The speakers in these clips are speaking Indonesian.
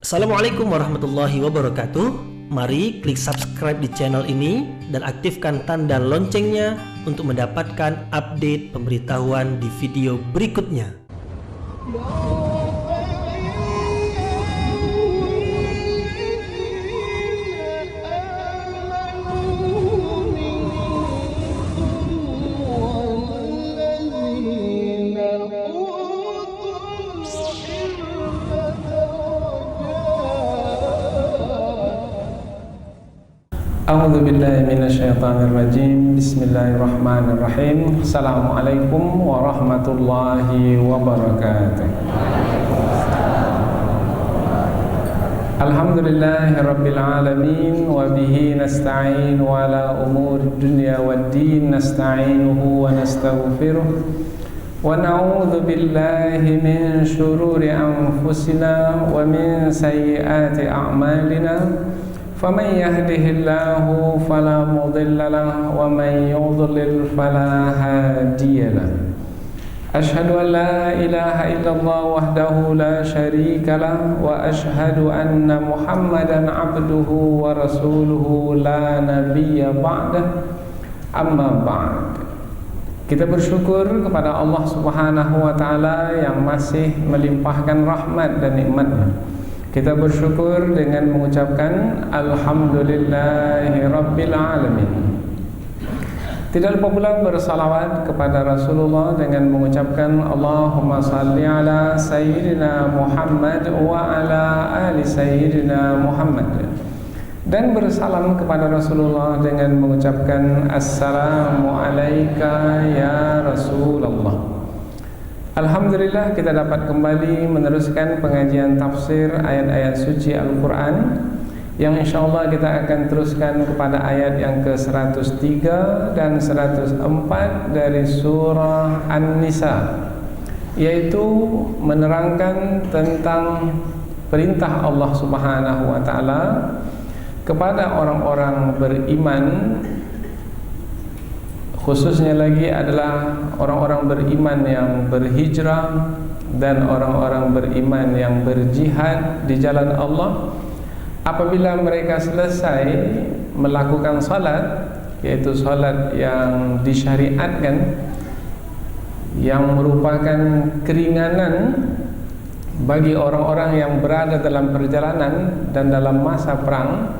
Assalamualaikum warahmatullahi wabarakatuh. Mari klik subscribe di channel ini dan aktifkan tanda loncengnya untuk mendapatkan update pemberitahuan di video berikutnya. A'udzu billahi minasyaitonir rajim. Bismillahirrahmanirrahim. Assalamualaikum warahmatullahi wabarakatuh. Alhamdulillahi rabbil alamin wa bihi nasta'in wa ala umurid dunya waddin nasta'inuhu wa nastaghfiruh wa na'udzu billahi min shururi anfusina wa min sayyiati a'malina. فَمَنْ يَهْدِهِ اللَّهُ فَلَا مُضِلَّ لَهُ وَمَنْ يُضْلِلْ فَلَا هَادِيَ لَهُ أَشْهَدُ أَنْ لَا إِلَهَ إِلَّا اللَّهُ وَحْدَهُ لَا شَرِيكَ لَهُ وَأَشْهَدُ أَنَّ مُحَمَّدًا عَبْدُهُ وَرَسُولُهُ لَا نَبِيَّ بَعْدَهُ أَمَّا بَعْدُ. Kita bersyukur kepada Allah Subhanahu wa taala yang masih melimpahkan rahmat dan nikmat-Nya. Kita bersyukur dengan mengucapkan Alhamdulillahi Rabbil Alamin. Tidak lupa pula bersalawat kepada Rasulullah dengan mengucapkan Allahumma salli ala Sayyidina Muhammad wa ala ali Sayyidina Muhammad. Dan bersalam kepada Rasulullah dengan mengucapkan Assalamu alayka ya Rasulullah. Alhamdulillah kita dapat kembali meneruskan pengajian tafsir ayat-ayat suci Al-Quran, yang insyaAllah kita akan teruskan kepada ayat yang ke-103 dan 104 dari surah An-Nisa, yaitu menerangkan tentang perintah Allah Subhanahu wa ta'ala kepada orang-orang beriman, khususnya lagi adalah orang-orang beriman yang berhijrah dan orang-orang beriman yang berjihad di jalan Allah. Apabila mereka selesai melakukan salat, yaitu salat yang disyariatkan, yang merupakan keringanan bagi orang-orang yang berada dalam perjalanan dan dalam masa perang,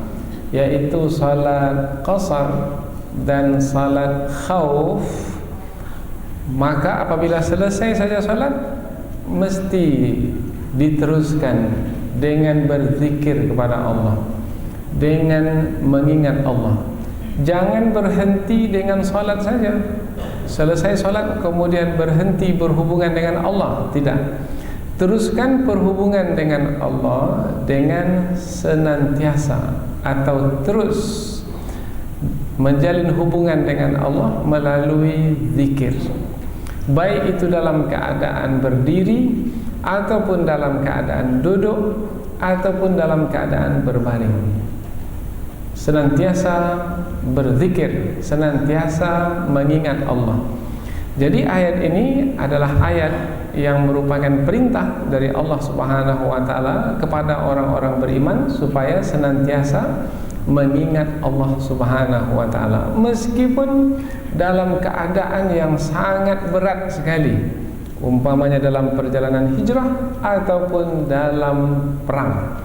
yaitu salat qasar dan salat khauf, maka apabila selesai saja salat mesti diteruskan dengan berzikir kepada Allah, dengan mengingat Allah. Jangan berhenti dengan salat saja. Selesai salat kemudian berhenti berhubungan dengan Allah, tidak. Teruskan perhubungan dengan Allah dengan senantiasa atau terus menjalin hubungan dengan Allah melalui zikir, baik itu dalam keadaan berdiri ataupun dalam keadaan duduk ataupun dalam keadaan berbaring. Senantiasa berzikir, senantiasa mengingat Allah. Jadi ayat ini adalah ayat yang merupakan perintah dari Allah Subhanahu wa taala kepada orang-orang beriman supaya senantiasa mengingat Allah Subhanahu wa ta'ala, meskipun dalam keadaan yang sangat berat sekali, umpamanya dalam perjalanan hijrah ataupun dalam perang.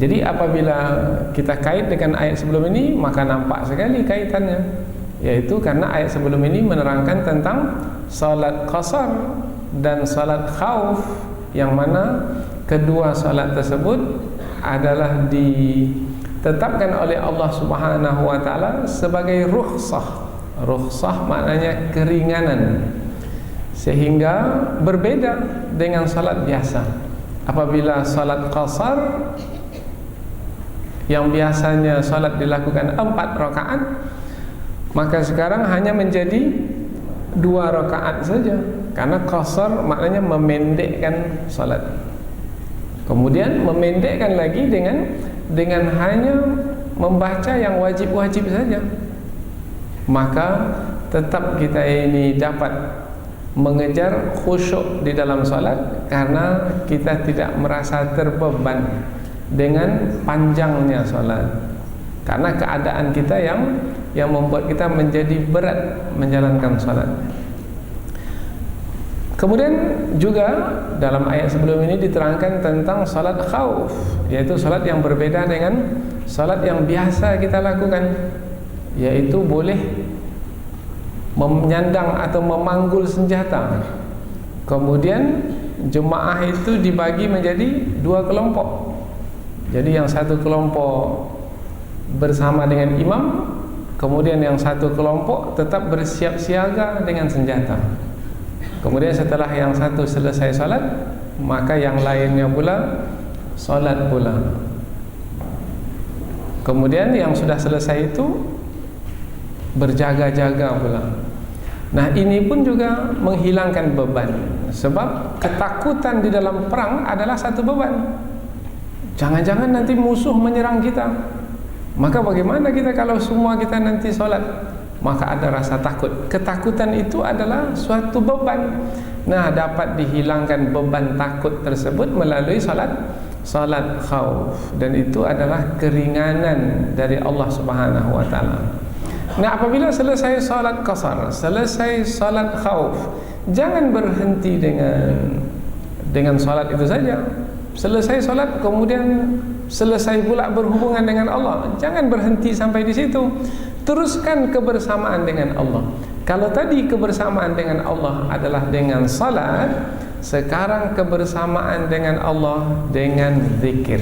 Jadi apabila kita kait dengan ayat sebelum ini, maka nampak sekali kaitannya, yaitu karena ayat sebelum ini menerangkan tentang salat qasar dan salat khauf, yang mana kedua salat tersebut adalah ditetapkan oleh Allah Subhanahu wa taala sebagai rukhsah. Rukhsah maknanya keringanan, sehingga berbeda dengan salat biasa. Apabila salat qasar yang biasanya salat dilakukan 4 rakaat, maka sekarang hanya menjadi 2 rakaat saja, karena qasar maknanya memendekkan salat. Kemudian memendekkan lagi dengan hanya membaca yang wajib-wajib saja, maka tetap kita ini dapat mengejar khusyuk di dalam salat karena kita tidak merasa terbeban dengan panjangnya salat. Karena keadaan kita yang membuat kita menjadi berat menjalankan salat. Kemudian juga dalam ayat sebelum ini diterangkan tentang salat khauf, yaitu salat yang berbeda dengan salat yang biasa kita lakukan, yaitu boleh menyandang atau memanggul senjata. Kemudian jemaah itu dibagi menjadi dua kelompok. Jadi yang satu kelompok bersama dengan imam, kemudian yang satu kelompok tetap bersiap siaga dengan senjata. Kemudian setelah yang satu selesai salat, maka yang lainnya pula salat pula. Kemudian yang sudah selesai itu berjaga-jaga pula. Nah, ini pun juga menghilangkan beban, sebab ketakutan di dalam perang adalah satu beban. Jangan-jangan nanti musuh menyerang kita. Maka bagaimana kita kalau semua kita nanti solat? Maka ada rasa takut. Ketakutan itu adalah suatu beban. Nah, dapat dihilangkan beban takut tersebut melalui salat khauf, dan itu adalah keringanan dari Allah Subhanahu wa taala. Nah, apabila selesai salat qasar, selesai salat khauf, jangan berhenti dengan salat itu saja. Selesai salat kemudian selesai pula berhubungan dengan Allah. Jangan berhenti sampai di situ. Teruskan kebersamaan dengan Allah. Kalau tadi kebersamaan dengan Allah adalah dengan salat, sekarang kebersamaan dengan Allah dengan zikir.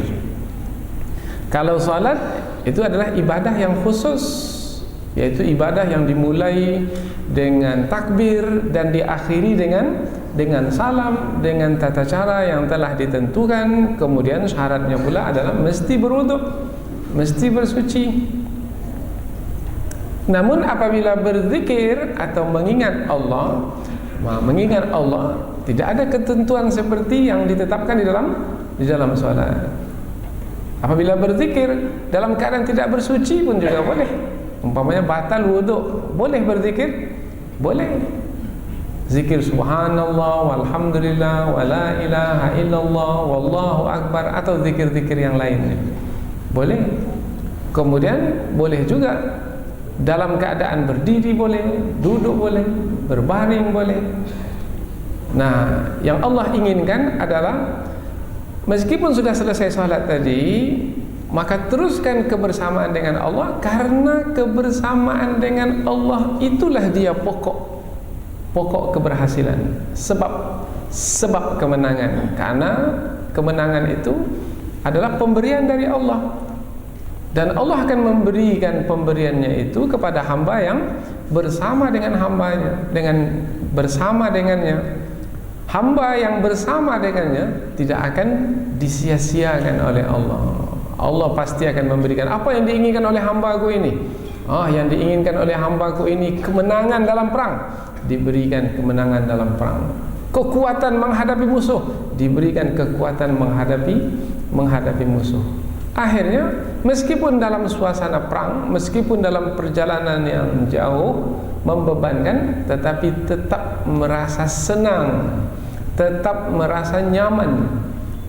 Kalau salat itu adalah ibadah yang khusus, yaitu ibadah yang dimulai dengan takbir dan diakhiri dengan salam, dengan tata cara yang telah ditentukan. Kemudian syaratnya pula adalah mesti berwudu, mesti bersuci. Namun apabila berzikir atau mengingat Allah tidak ada ketentuan seperti yang ditetapkan di dalam salat. Apabila berzikir dalam keadaan tidak bersuci pun juga boleh. Umpamanya batal wudu, boleh berzikir? Boleh. Zikir subhanallah walhamdulillah wala ilaha illallah wallahu akbar, atau zikir-zikir yang lainnya. Boleh. Kemudian boleh juga dalam keadaan berdiri boleh, duduk boleh, berbaring boleh. Nah, yang Allah inginkan adalah meskipun sudah selesai salat tadi, maka teruskan kebersamaan dengan Allah, karena kebersamaan dengan Allah itulah dia pokok keberhasilan, sebab kemenangan. Karena kemenangan itu adalah pemberian dari Allah, dan Allah akan memberikan pemberiannya itu kepada hamba yang bersama dengan hambanya, bersama dengannya. Hamba yang bersama dengannya tidak akan disia-siakan oleh Allah. Allah pasti akan memberikan apa yang diinginkan oleh hamba-Ku ini. Yang diinginkan oleh hamba-Ku ini kemenangan dalam perang, diberikan kemenangan dalam perang. Kekuatan menghadapi musuh, diberikan kekuatan menghadapi musuh. Akhirnya, meskipun dalam suasana perang, meskipun dalam perjalanan yang jauh membebankan, tetapi tetap merasa senang, tetap merasa nyaman,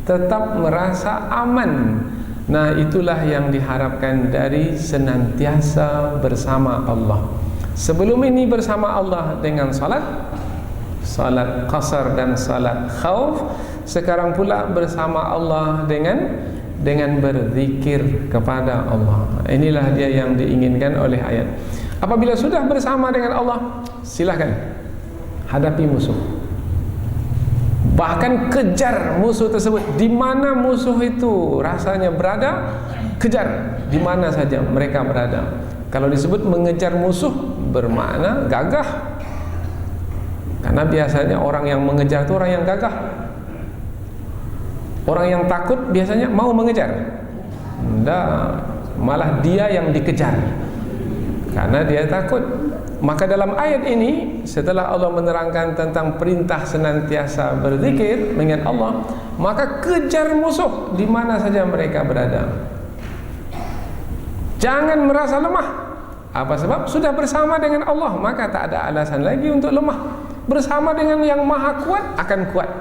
tetap merasa aman. Nah, itulah yang diharapkan dari senantiasa bersama Allah. Sebelum ini bersama Allah dengan salat qasar dan salat khauf. Sekarang pula bersama Allah dengan berzikir kepada Allah. Inilah dia yang diinginkan oleh ayat. Apabila sudah bersama dengan Allah, silakan hadapi musuh. Bahkan kejar musuh tersebut. Di mana musuh itu rasanya berada, kejar di mana saja mereka berada. Kalau disebut mengejar musuh, bermakna gagah. Karena biasanya orang yang mengejar itu orang yang gagah. Orang yang takut biasanya mau mengejar. Tidak, malah dia yang dikejar karena dia takut. Maka dalam ayat ini, setelah Allah menerangkan tentang perintah senantiasa berzikir mengingat Allah, maka kejar musuh di mana saja mereka berada. Jangan merasa lemah. Apa sebab? Sudah bersama dengan Allah, maka tak ada alasan lagi untuk lemah. bersama dengan yang maha kuat akan kuat.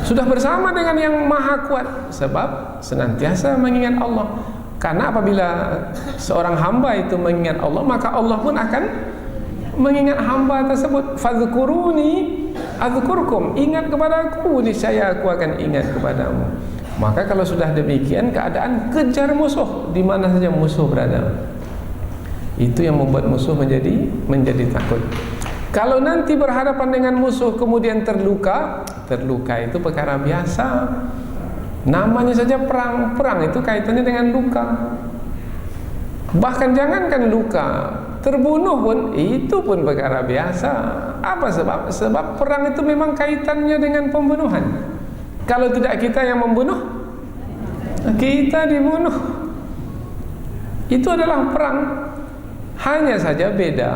Sudah bersama dengan yang maha kuat sebab senantiasa mengingat Allah. Karena apabila seorang hamba itu mengingat Allah, maka Allah pun akan mengingat hamba tersebut. Fadhkuruni adzkurkum, ingat kepada aku, niscaya aku akan ingat kepadamu. Maka kalau sudah demikian keadaan, kejar musuh di mana saja musuh berada. Itu yang membuat musuh menjadi takut. Kalau nanti berhadapan dengan musuh kemudian terluka itu perkara biasa. Namanya saja perang itu kaitannya dengan luka. Bahkan jangankan luka, terbunuh pun itu pun perkara biasa. Apa sebab? Sebab perang itu memang kaitannya dengan pembunuhan. Kalau tidak kita yang membunuh, kita dibunuh. Itu adalah perang. Hanya saja beda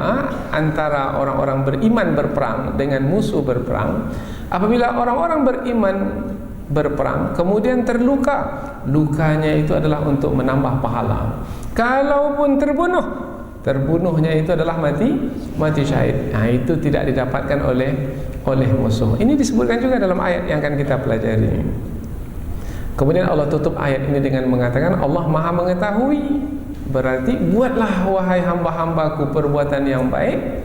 antara orang-orang beriman berperang dengan musuh berperang. Apabila orang-orang beriman berperang kemudian terluka, lukanya itu adalah untuk menambah pahala. Kalaupun terbunuhnya itu adalah mati syahid. Nah, itu tidak didapatkan oleh musuh. Ini disebutkan juga dalam ayat yang akan kita pelajari. Kemudian Allah tutup ayat ini dengan mengatakan Allah Maha mengetahui. Berarti buatlah wahai hamba-hambaku perbuatan yang baik,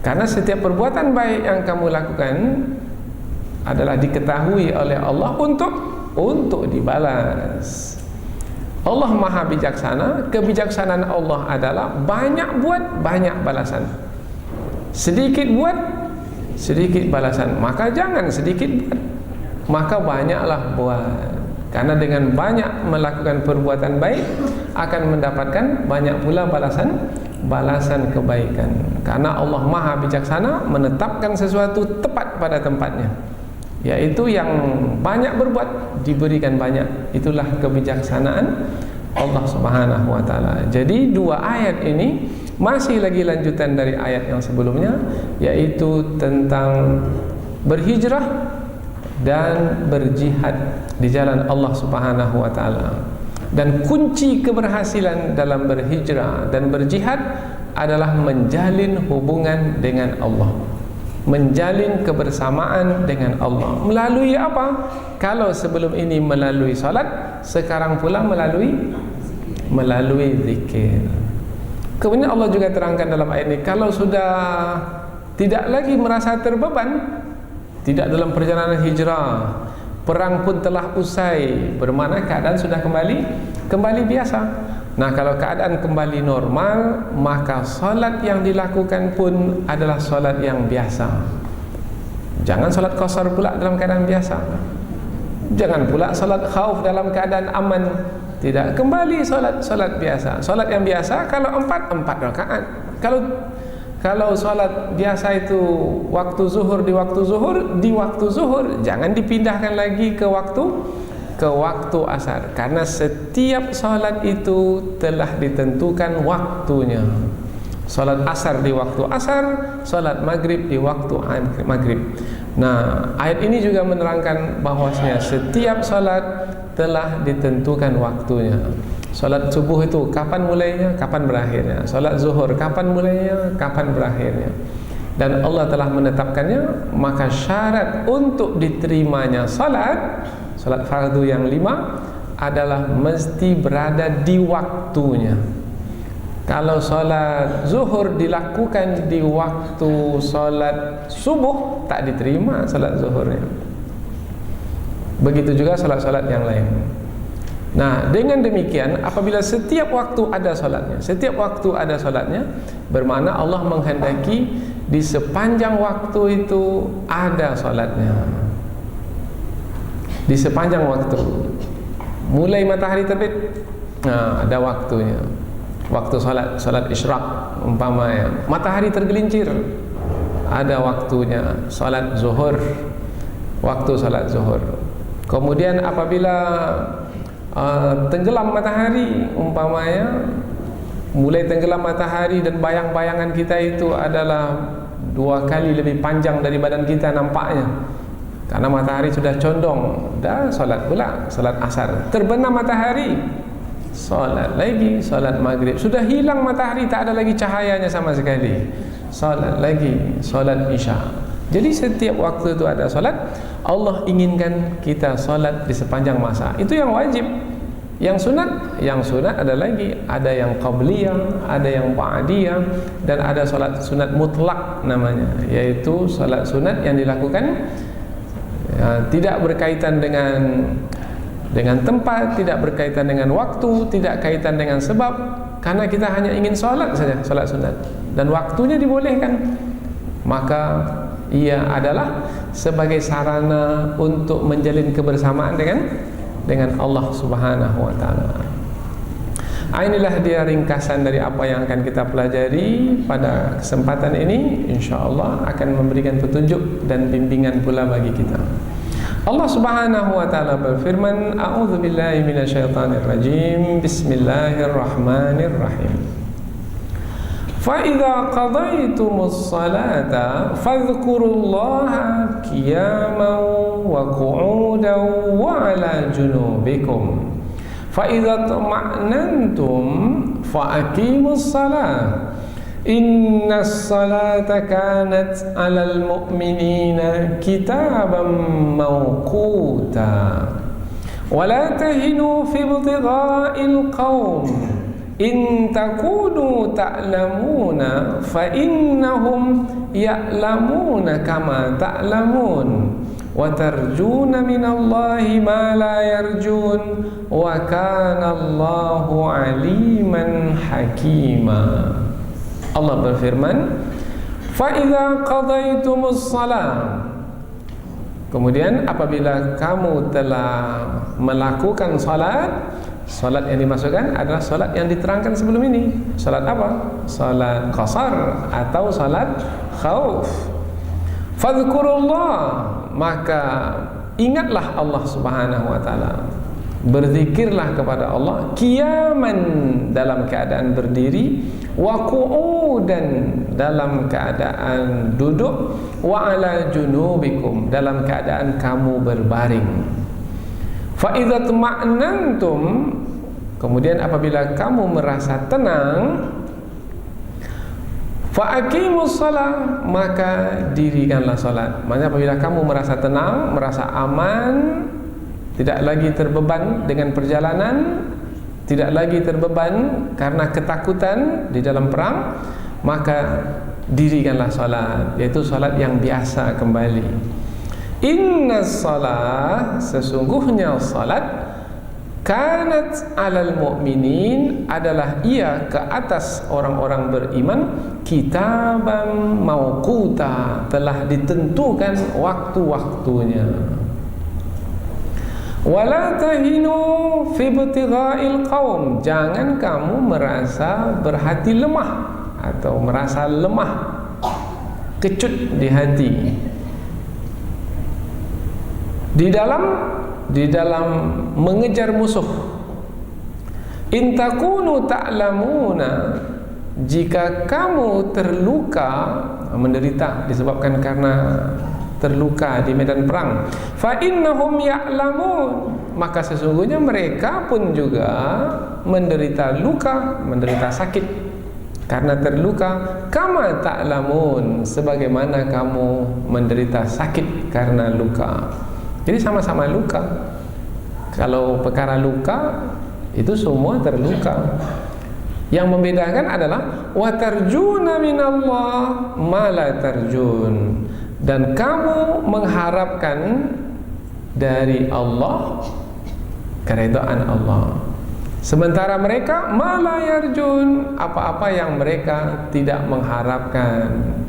karena setiap perbuatan baik yang kamu lakukan adalah diketahui oleh Allah untuk dibalas. Allah Maha bijaksana. Kebijaksanaan Allah adalah banyak buat, banyak balasan. Sedikit buat, sedikit balasan. Maka jangan sedikit buat, maka banyaklah buat. Karena dengan banyak melakukan perbuatan baik akan mendapatkan banyak pula balasan kebaikan. Karena Allah Maha bijaksana, menetapkan sesuatu tepat pada tempatnya, yaitu yang banyak berbuat diberikan banyak. Itulah kebijaksanaan Allah Subhanahu wa taala. Jadi dua ayat ini masih lagi lanjutan dari ayat yang sebelumnya, yaitu tentang berhijrah dan berjihad di jalan Allah Subhanahu wa taala. Dan kunci keberhasilan dalam berhijrah dan berjihad adalah menjalin hubungan dengan Allah, menjalin kebersamaan dengan Allah. Melalui apa? Kalau sebelum ini melalui salat, sekarang pula melalui zikir. Kemudian Allah juga terangkan dalam ayat ini, kalau sudah tidak lagi merasa terbeban, tidak dalam perjalanan hijrah, perang pun telah usai, bermakna keadaan sudah kembali biasa. Nah, kalau keadaan kembali normal, maka salat yang dilakukan pun adalah salat yang biasa. Jangan salat qasar pula dalam keadaan biasa. Jangan pula salat khauf dalam keadaan aman. Tidak, kembali salat biasa. Salat yang biasa kalau 4 rakaat. Kalau salat biasa itu waktu zuhur di waktu zuhur, jangan dipindahkan lagi ke waktu asar, karena setiap salat itu telah ditentukan waktunya. Salat asar di waktu asar, salat maghrib di waktu maghrib. Nah, ayat ini juga menerangkan bahwasanya setiap salat telah ditentukan waktunya. Salat subuh itu kapan mulainya, kapan berakhirnya. Salat zuhur kapan mulainya, kapan berakhirnya. Dan Allah telah menetapkannya. Maka syarat untuk diterimanya salat fardu yang 5 adalah mesti berada di waktunya. Kalau salat zuhur dilakukan di waktu salat subuh, tak diterima salat zuhurnya. Begitu juga salat-salat yang lain. Nah, dengan demikian apabila setiap waktu ada salatnya, bermakna Allah menghendaki di sepanjang waktu itu ada salatnya. Di sepanjang waktu, mulai matahari terbit, nah, ada waktunya. Waktu salat isyraq umpamanya, matahari tergelincir, ada waktunya. Salat zuhur, waktu salat zuhur. Kemudian apabila tenggelam matahari umpamanya, mulai tenggelam matahari dan bayang-bayangan kita itu adalah 2 kali lebih panjang dari badan kita nampaknya, karena matahari sudah condong, dah salat pula, salat asar. Terbenam matahari, salat lagi, salat maghrib. Sudah hilang matahari, tak ada lagi cahayanya sama sekali, salat lagi, salat isya. Jadi setiap waktu itu ada salat, Allah inginkan kita salat di sepanjang masa. Itu yang wajib. Yang sunat ada lagi, ada yang qabliyah, ada yang ba'diyah, dan ada salat sunat mutlak namanya, yaitu salat sunat yang dilakukan tidak berkaitan dengan tempat, tidak berkaitan dengan waktu, tidak kaitan dengan sebab, karena kita hanya ingin salat saja, salat sunat, dan waktunya dibolehkan, maka ia adalah sebagai sarana untuk menjalin kebersamaan dengan Allah Subhanahu wa taala. Inilah dia ringkasan dari apa yang akan kita pelajari pada kesempatan ini. Insyaallah akan memberikan petunjuk dan bimbingan pula bagi kita. Allah Subhanahu wa taala berfirman, a'udzubillahi minasyaitonirrajim. Bismillahirrahmanirrahim. فَإِذَا قَضَيْتُمُ الصَّلَاةَ فَاذْكُرُوا اللَّهَ قِيَامًا وَقُعُودًا وَعَلَى جُنُوبِكُمْ فَإِذَا اطْمَأْنَنْتُمْ فَأَقِيمُوا الصَّلَاةَ إِنَّ الصَّلَاةَ كَانَتْ عَلَى الْمُؤْمِنِينَ كِتَابًا مَوْقُوتًا وَلَا تَهِنُوا فِي ابْتِغَاءِ الْقَوْمِ إن تكونوا تعلمون فإنهم يعلمون كما تعلمون وترجون من الله ما لا يرجون وكان الله عليما حكيما. Allah berfirman, فإذا قضيتم الصلاة, kemudian apabila kamu telah melakukan salat. Salat yang dimasukkan adalah salat yang diterangkan sebelum ini. Salat apa? Salat qasar atau salat khauf. Fadhkurullah, maka ingatlah Allah Subhanahu wa taala. Berzikirlah kepada Allah qiyaman, dalam keadaan berdiri, wa qu'udan, dalam keadaan duduk, wa ala junubikum, dalam keadaan kamu berbaring. Fa idza tuma'nantum, kemudian apabila kamu merasa tenang, fa aqimus shalah, maka dirikanlah salat. Maksudnya apabila kamu merasa tenang, merasa aman, tidak lagi terbeban dengan perjalanan, tidak lagi terbeban karena ketakutan di dalam perang, maka dirikanlah salat, yaitu salat yang biasa kembali. Inna salat, sesungguhnya salat, kanat alal mu'minin, adalah ia ke atas orang-orang beriman, kitaban mauquta, telah ditentukan waktu-waktunya. Wala tahinu fi ibtigha'il qaum, jangan kamu merasa berhati lemah atau merasa lemah, kecut di hati di dalam mengejar musuh. In takunu ta'lamuna, jika kamu terluka, menderita disebabkan karena terluka di medan perang, fa innahum ya'lamun, maka sesungguhnya mereka pun juga menderita luka, menderita sakit karena terluka, kama ta'lamun, sebagaimana kamu menderita sakit karena luka. Jadi sama-sama luka. Kalau perkara luka itu semua terluka. Yang membedakan adalah wa tarjuna minallah ma la tarjun, dan kamu mengharapkan dari Allah keridhaan Allah, sementara mereka ma la yarjun, apa-apa yang mereka tidak mengharapkan.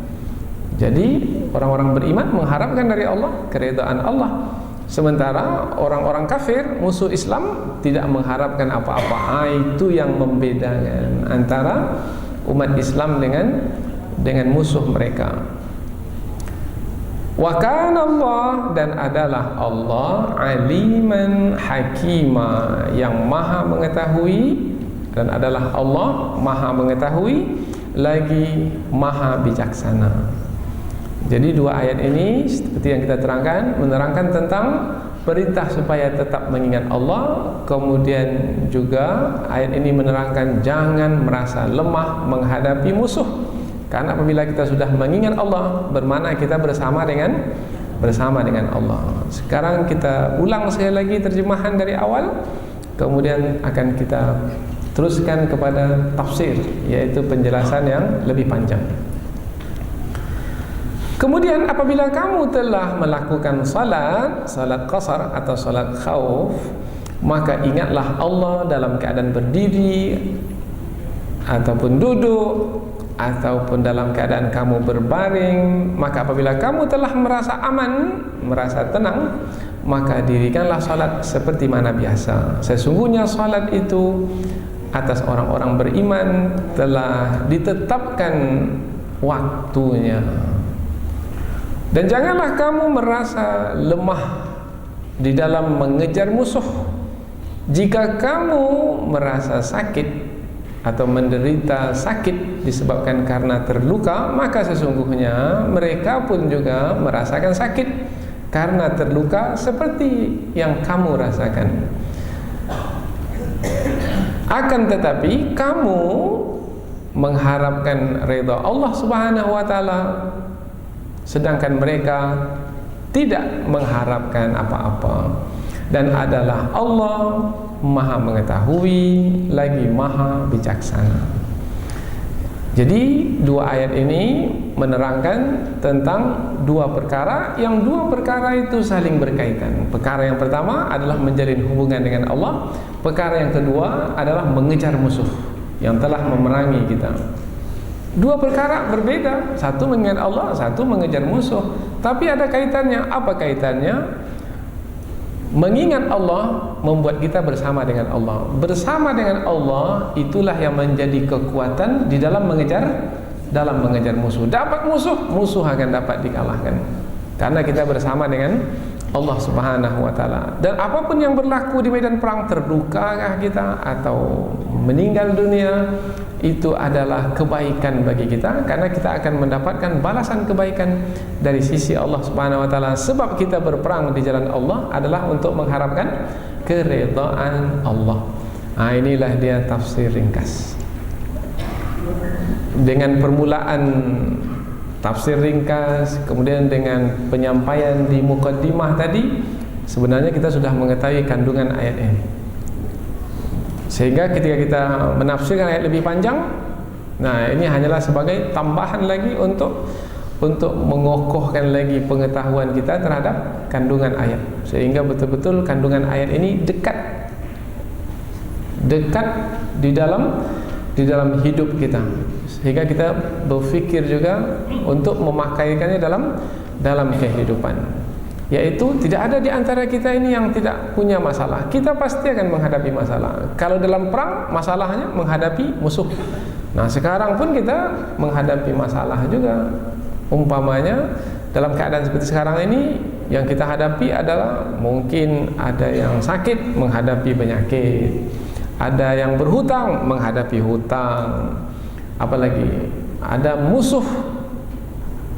Jadi orang-orang beriman mengharapkan dari Allah keridhaan Allah, sementara orang-orang kafir, musuh Islam, tidak mengharapkan apa-apa. Itu yang membedakan antara umat Islam dengan musuh mereka. Wa kana Allah, dan adalah Allah, aliman hakima, yang maha mengetahui, dan adalah Allah maha mengetahui lagi maha bijaksana. Jadi dua ayat ini seperti yang kita terangkan, menerangkan tentang perintah supaya tetap mengingat Allah. Kemudian juga ayat ini menerangkan jangan merasa lemah menghadapi musuh, Karena apabila kita sudah mengingat Allah, bermakna kita bersama dengan Allah. Sekarang kita ulang sekali lagi terjemahan dari awal, kemudian akan kita teruskan kepada tafsir, yaitu penjelasan yang lebih panjang. Kemudian apabila kamu telah melakukan salat qasar atau salat khauf, maka ingatlah Allah dalam keadaan berdiri ataupun duduk ataupun dalam keadaan kamu berbaring. Maka apabila kamu telah merasa aman, merasa tenang, maka dirikanlah salat seperti mana biasa. Sesungguhnya salat itu atas orang-orang beriman telah ditetapkan waktunya. Dan janganlah kamu merasa lemah di dalam mengejar musuh. Jika kamu merasa sakit atau menderita sakit disebabkan karena terluka, maka sesungguhnya mereka pun juga merasakan sakit karena terluka seperti yang kamu rasakan. Akan tetapi kamu mengharapkan redha Allah Subhanahu wa taala, sedangkan mereka tidak mengharapkan apa-apa. Dan adalah Allah Maha mengetahui lagi Maha bijaksana. Jadi dua ayat ini menerangkan tentang dua perkara, yang dua perkara itu saling berkaitan. Perkara yang pertama adalah menjalin hubungan dengan Allah. Perkara yang kedua adalah mengejar musuh yang telah memerangi kita. Dua perkara berbeda, satu mengingat Allah, satu mengejar musuh. Tapi ada kaitannya. Apa kaitannya? Mengingat Allah membuat kita bersama dengan Allah. Bersama dengan Allah itulah yang menjadi kekuatan di dalam mengejar musuh. Dapat musuh akan dapat dikalahkan karena kita bersama dengan Allah Subhanahu wa taala. Dan apapun yang berlaku di medan perang, terdukakah kita atau meninggal dunia, itu adalah kebaikan bagi kita, karena kita akan mendapatkan balasan kebaikan dari sisi Allah Subhanahu wa taala. Sebab kita berperang di jalan Allah adalah untuk mengharapkan keridhaan Allah. Inilah dia tafsir ringkas. Dengan permulaan tafsir ringkas, kemudian dengan penyampaian di mukaddimah tadi, sebenarnya kita sudah mengetahui kandungan ayat ini. Sehingga ketika kita menafsirkan ayat lebih panjang, nah ini hanyalah sebagai tambahan lagi untuk mengokohkan lagi pengetahuan kita terhadap kandungan ayat, sehingga betul-betul kandungan ayat ini dekat di dalam hidup kita, sehingga kita berfikir juga untuk memakaikannya dalam kehidupan. Yaitu tidak ada di antara kita ini yang tidak punya masalah. Kita pasti akan menghadapi masalah. Kalau dalam perang, masalahnya menghadapi musuh. Nah, sekarang pun kita menghadapi masalah juga. Umpamanya dalam keadaan seperti sekarang ini, yang kita hadapi adalah mungkin ada yang sakit menghadapi penyakit, ada yang berhutang menghadapi hutang, apalagi ada musuh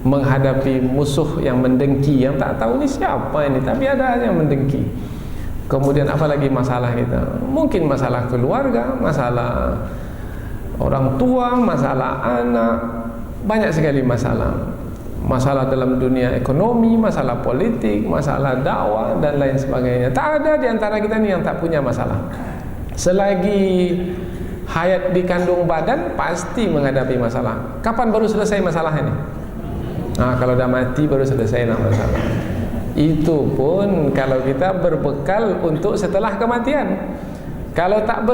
menghadapi musuh yang mendengki, yang tak tahu ini siapa ini, tapi ada yang mendengki. Kemudian apalagi masalah kita, mungkin masalah keluarga, masalah orang tua, masalah anak, banyak sekali masalah. Masalah dalam dunia ekonomi, masalah politik, masalah dakwah dan lain sebagainya. Tak ada di antara kita ini yang tak punya masalah. Selagi hayat di kandung badan, pasti menghadapi masalah. Kapan baru selesai masalah ini? Nah, kalau dah mati baru selesai masalah. Itu pun kalau kita berbekal untuk setelah kematian. Kalau tak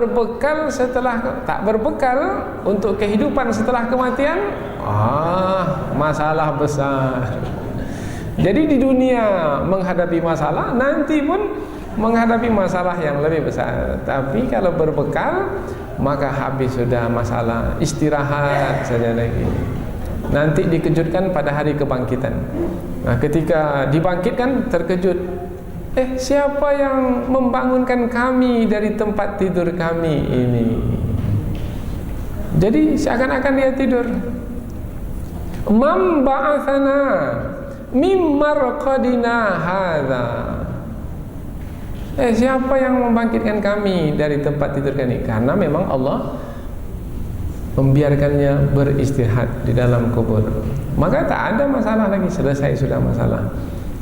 berbekal untuk kehidupan setelah kematian, masalah besar. Jadi di dunia menghadapi masalah, nanti pun menghadapi masalah yang lebih besar. Tapi kalau berbekal, maka habis sudah masalah, istirahat saja lagi. Nanti dikejutkan pada hari kebangkitan. Nah, ketika dibangkitkan terkejut, siapa yang membangunkan kami dari tempat tidur kami ini? Jadi seakan-akan dia tidur. Man ba'athana mim marqadina hadza. Siapa yang membangkitkan kami dari tempat tidur kami? Karena memang Allah membiarkannya beristirahat di dalam kubur, maka tak ada masalah lagi, selesai sudah masalah.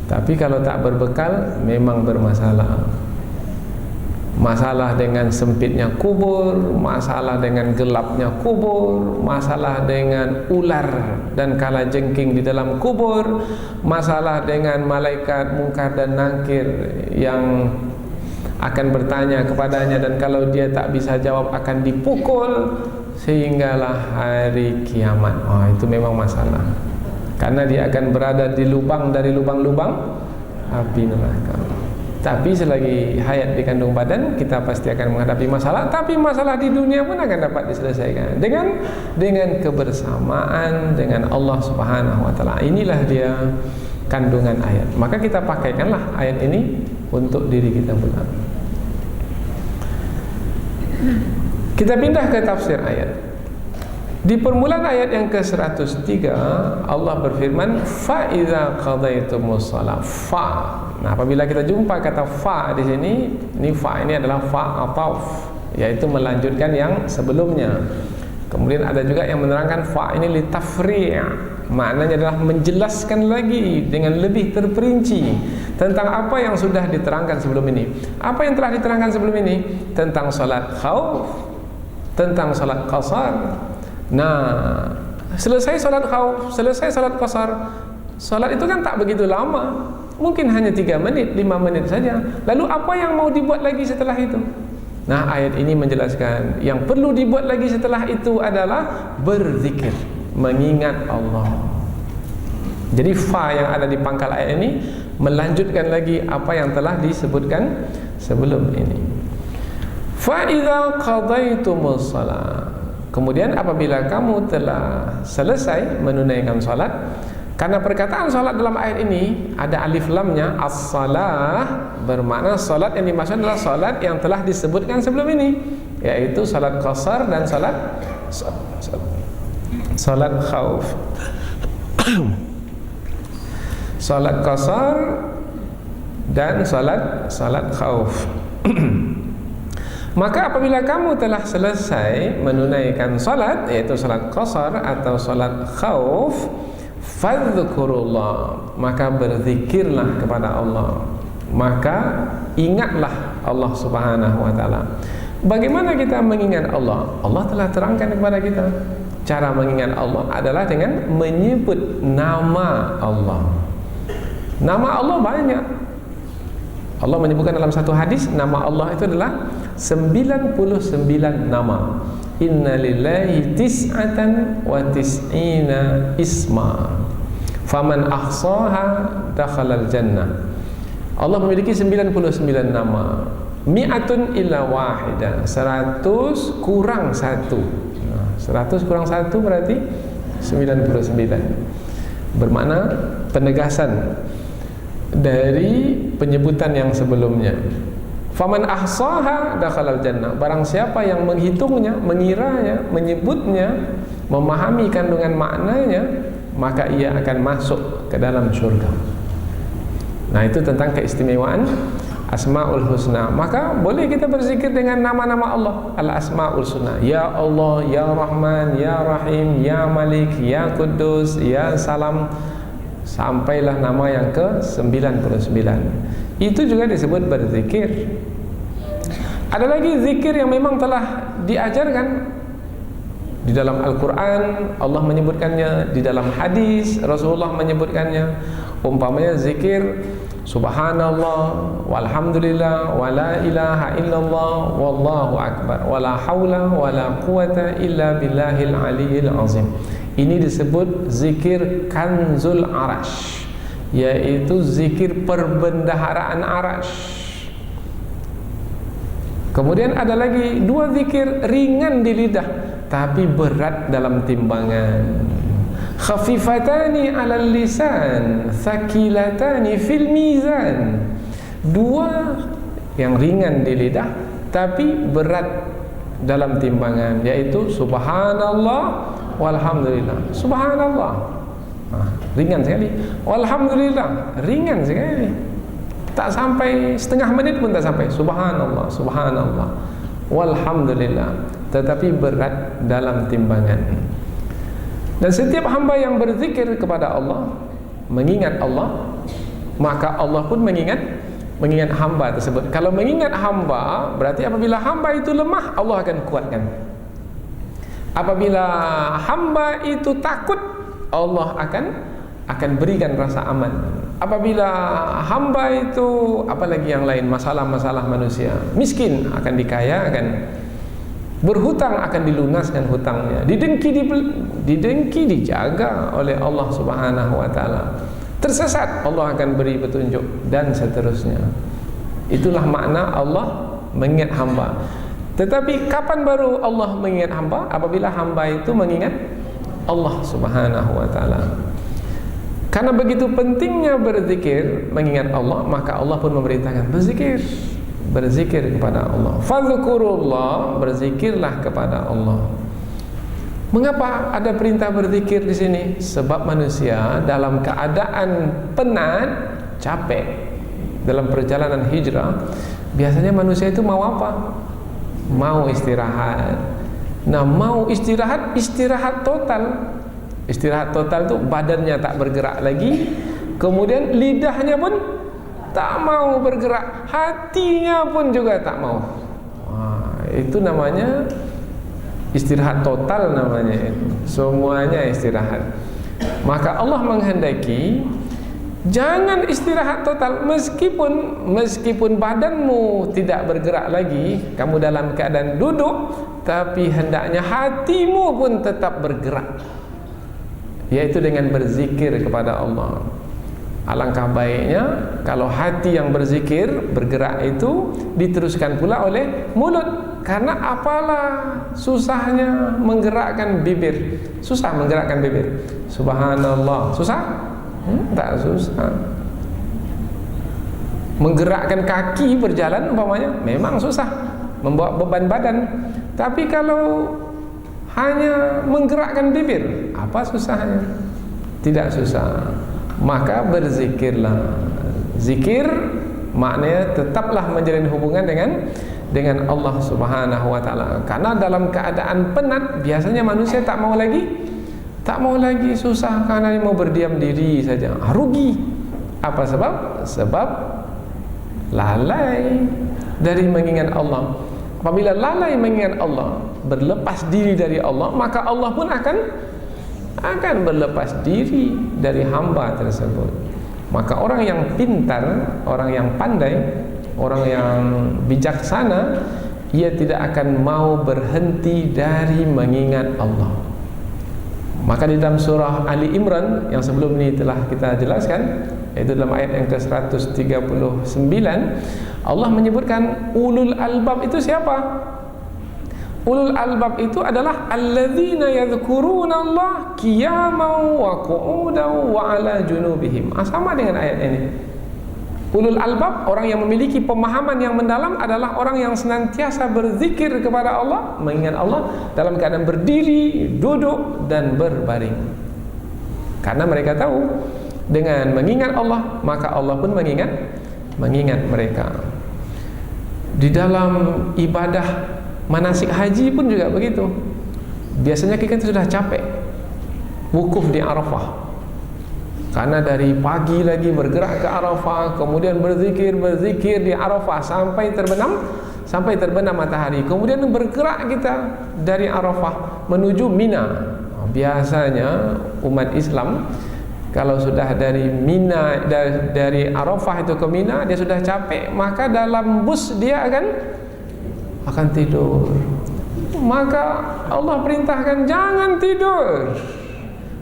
Tapi kalau tak berbekal, memang bermasalah. Masalah dengan sempitnya kubur, masalah dengan gelapnya kubur, masalah dengan ular dan kalajengking di dalam kubur, masalah dengan malaikat mungkar dan nakir yang akan bertanya kepadanya, dan kalau dia tak bisa jawab akan dipukul sehinggalah hari kiamat. Itu memang masalah, karena dia akan berada di lubang dari lubang-lubang api neraka. Tapi selagi hayat di kandung badan, kita pasti akan menghadapi masalah. Tapi masalah di dunia pun akan dapat diselesaikan dengan kebersamaan dengan Allah Subhanahu wa taala. Inilah dia kandungan ayat. Maka kita pakaikanlah ayat ini untuk diri kita pula. Kita pindah ke tafsir ayat. Di permulaan ayat yang ke-103, Allah berfirman, fa iza qadaitumus shalah. Fa. Nah, apabila kita jumpa kata fa di sini, ini fa ini adalah fa ataf, yaitu melanjutkan yang sebelumnya. Kemudian ada juga yang menerangkan fa ini litafri', maknanya adalah menjelaskan lagi dengan lebih terperinci tentang apa yang sudah diterangkan sebelum ini. Apa yang telah diterangkan sebelum ini? Tentang salat khauf, tentang salat qasar. Nah, selesai salat khauf, selesai salat qasar. Salat itu kan tak begitu lama, mungkin hanya 3 menit, 5 menit saja. Lalu apa yang mau dibuat lagi setelah itu? Nah, ayat ini menjelaskan yang perlu dibuat lagi setelah itu adalah berzikir, mengingat Allah. Jadi fa yang ada di pangkal ayat ini melanjutkan lagi apa yang telah disebutkan sebelum ini. Fa idza qadaitumus shalah. Kemudian apabila kamu telah selesai menunaikan salat, karena perkataan salat dalam ayat ini ada alif lamnya, as-salah, bermakna salat yang dimaksud adalah salat yang telah disebutkan sebelum ini, yaitu salat qasar dan salat khauf. Salat qasar dan salat khauf. Maka apabila kamu telah selesai menunaikan salat, yaitu salat qasar atau salat khauf, fadhkurullah, maka berzikirlah kepada Allah, maka ingatlah Allah Subhanahu wa taala. Bagaimana kita mengingat Allah? Allah telah terangkan kepada kita. Cara mengingat Allah adalah dengan menyebut nama Allah. Nama Allah banyak. Allah menyebutkan dalam satu hadis, nama Allah itu adalah 99 nama. Inna lillahi tis'atan wa tis'ina isma, faman ahsaha dakhalal jannah. Allah memiliki 99 nama. Mi'atun illa wahidah, 100 kurang 1. 100 kurang 1 berarti 99. Bermakna penegasan dari penyebutan yang sebelumnya. Faman ahsaha dakhalal jannah. Barang siapa yang menghitungnya, mengiranya, menyebutnya, memahami kandungan maknanya, maka ia akan masuk ke dalam surga. Nah, itu tentang keistimewaan Asmaul Husna. Maka boleh kita berzikir dengan nama-nama Allah, Al-Asmaul Husna. Ya Allah, Ya Rahman, Ya Rahim, Ya Malik, Ya Quddus, Ya Salam, sampailah nama yang ke-99. Itu juga disebut berzikir. Ada lagi zikir yang memang telah diajarkan di dalam Al-Quran, Allah menyebutkannya, di dalam hadis Rasulullah menyebutkannya. Umpamanya zikir Subhanallah, walhamdulillah, wala ilaha illallah, wallahu akbar, wala hawla wala quwata illa billahil aliyil azim. Ini disebut zikir kanzul arash, yaitu zikir perbendaharaan arash. Kemudian ada lagi 2 zikir ringan di lidah tapi berat dalam timbangan. Khafifatani 'alal lisan, thaqilatani fil mizan. 2 yang ringan di lidah tapi berat dalam timbangan, yaitu subhanallah walhamdulillah. Subhanallah, ringan sekali. Walhamdulillah, ringan sekali. Tak sampai setengah menit pun tak sampai. Subhanallah, subhanallah. walhamdulillah, tetapi berat dalam timbangan. Dan setiap hamba yang berzikir kepada Allah, mengingat Allah, maka Allah pun mengingat hamba tersebut. Kalau mengingat hamba, berarti apabila hamba itu lemah, Allah akan kuatkan. Apabila hamba itu takut, Allah akan berikan rasa aman. Apabila hamba itu, apalagi yang lain, masalah-masalah manusia, miskin akan dikayakan, berhutang akan dilunaskan hutangnya, didengki dijaga oleh Allah Subhanahu wa taala, tersesat Allah akan beri petunjuk, dan seterusnya. Itulah makna Allah mengingat hamba. Tetapi kapan baru Allah mengingat hamba? Apabila hamba itu mengingat Allah Subhanahu wa taala. Karena begitu pentingnya berzikir, mengingat Allah, maka Allah pun memerintahkan berzikir kepada Allah. Fadhkurullah, berzikirlah kepada Allah. Mengapa ada perintah berzikir di sini? Sebab manusia dalam keadaan penat, capek dalam perjalanan hijrah, biasanya manusia itu mau apa? Mau istirahat. Nah, mau istirahat total. Istirahat total itu badannya tak bergerak lagi, kemudian lidahnya pun tak mau bergerak, hatinya pun juga tak mau. Itu namanya istirahat total namanya itu. Semuanya istirahat. Maka Allah menghendaki jangan istirahat total, meskipun badanmu tidak bergerak lagi, kamu dalam keadaan duduk, tapi hendaknya hatimu pun tetap bergerak, yaitu dengan berzikir kepada Allah. Alangkah baiknya kalau hati yang berzikir, bergerak itu diteruskan pula oleh mulut. Karena apalah susahnya menggerakkan bibir? Susah menggerakkan bibir. Subhanallah, susah? Tak susah. Menggerakkan kaki berjalan umpamanya memang susah, membawa beban badan. Tapi kalau hanya menggerakkan bibir, apa susahnya? Tidak susah. Maka berzikirlah. Zikir maknanya tetaplah menjalin hubungan dengan Allah Subhanahu wa taala. Karena dalam keadaan penat biasanya manusia tak mau lagi susah, karena mau berdiam diri saja. Rugi. Apa sebab? Sebab lalai dari mengingat Allah. Apabila lalai mengingat Allah, berlepas diri dari Allah, maka Allah pun akan berlepas diri dari hamba tersebut. Maka orang yang pintar, orang yang pandai, orang yang bijaksana, ia tidak akan mau berhenti dari mengingat Allah. Maka di dalam surah Ali Imran yang sebelum ini telah kita jelaskan, yaitu dalam ayat yang ke-139, Allah menyebutkan ulul albab itu siapa? Ulul albab itu adalah alladzina yadhkuruna Allah qiyaman wa qu'udan wa ala junubihim. Sama dengan ayat ini. Ulul albab, orang yang memiliki pemahaman yang mendalam, adalah orang yang senantiasa berzikir kepada Allah, mengingat Allah dalam keadaan berdiri, duduk, dan berbaring. Karena mereka tahu dengan mengingat Allah, maka Allah pun mengingat mereka. Di dalam ibadah manasik haji pun juga begitu. Biasanya kita sudah capek wukuf di Arafah, karena dari pagi lagi bergerak ke Arafah, kemudian berzikir di Arafah sampai terbenam matahari. Kemudian bergerak kita dari Arafah menuju Mina. Biasanya umat Islam kalau sudah dari Mina, dari Arafah itu ke Mina, dia sudah capek, maka dalam bus dia akan tidur. Maka Allah perintahkan jangan tidur,